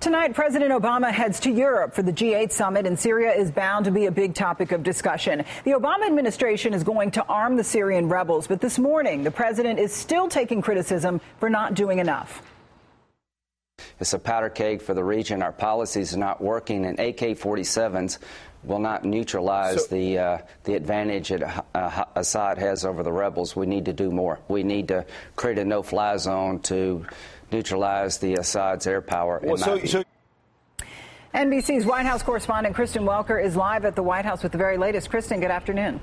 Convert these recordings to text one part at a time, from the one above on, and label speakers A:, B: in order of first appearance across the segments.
A: Tonight, President Obama heads to Europe for the G8 summit, and Syria is bound to be a big topic of discussion. The Obama administration is going to arm the Syrian rebels, but this morning, the president is still taking criticism for not doing enough.
B: It's a powder keg for the region. Our policies are not working, and AK-47s will not neutralize the advantage that Assad has over the rebels. We need to do more. We need to create a no-fly zone to neutralize the Assad's air power.
A: NBC's White House correspondent Kristen Welker is live at the White House with the very latest. Kristen, good afternoon.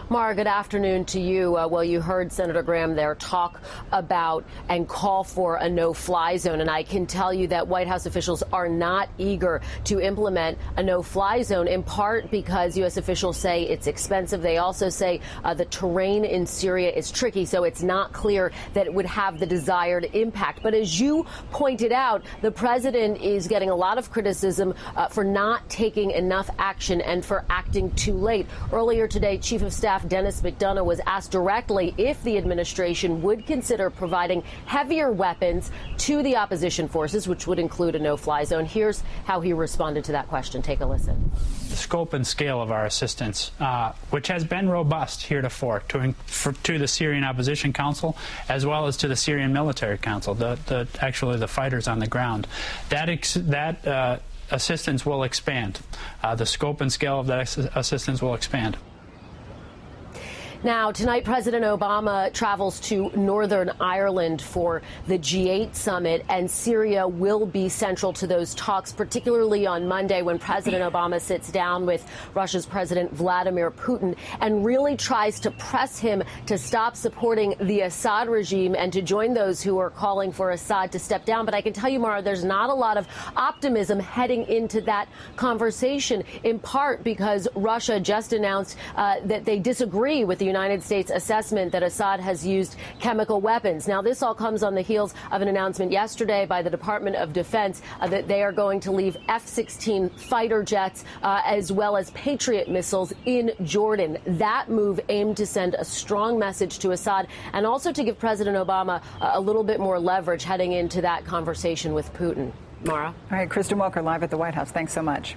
C: Mara, good afternoon to you. Well, you heard Senator Graham there talk about and call for a no-fly zone. And I can tell you that White House officials are not eager to implement a no-fly zone, in part because U.S. officials say it's expensive. They also say the terrain in Syria is tricky, so it's not clear that it would have the desired impact. But as you pointed out, the president is getting a lot of criticism for not taking enough action and for acting too late. Earlier today, Chief of Staff Dennis McDonough was asked directly if the administration would consider providing heavier weapons to the opposition forces, which would include a no-fly zone. Here's how he responded to that question. Take a listen.
D: The scope and scale of our assistance, which has been robust heretofore to the Syrian Opposition Council, as well as to the Syrian Military Council, actually the fighters on the ground, that assistance will expand. The scope and scale of that assistance will expand.
C: Now, tonight, President Obama travels to Northern Ireland for the G8 summit, and Syria will be central to those talks, particularly on Monday when President Obama sits down with Russia's President Vladimir Putin and really tries to press him to stop supporting the Assad regime and to join those who are calling for Assad to step down. But I can tell you, Mara, there's not a lot of optimism heading into that conversation, in part because Russia just announced that they disagree with the United States assessment that Assad has used chemical weapons. Now, this all comes on the heels of an announcement yesterday by the Department of Defense that they are going to leave F-16 fighter jets as well as Patriot missiles in Jordan. That move aimed to send a strong message to Assad and also to give President Obama a little bit more leverage heading into that conversation with Putin. Mara?
A: All right, Kristen Welker live at the White House. Thanks so much.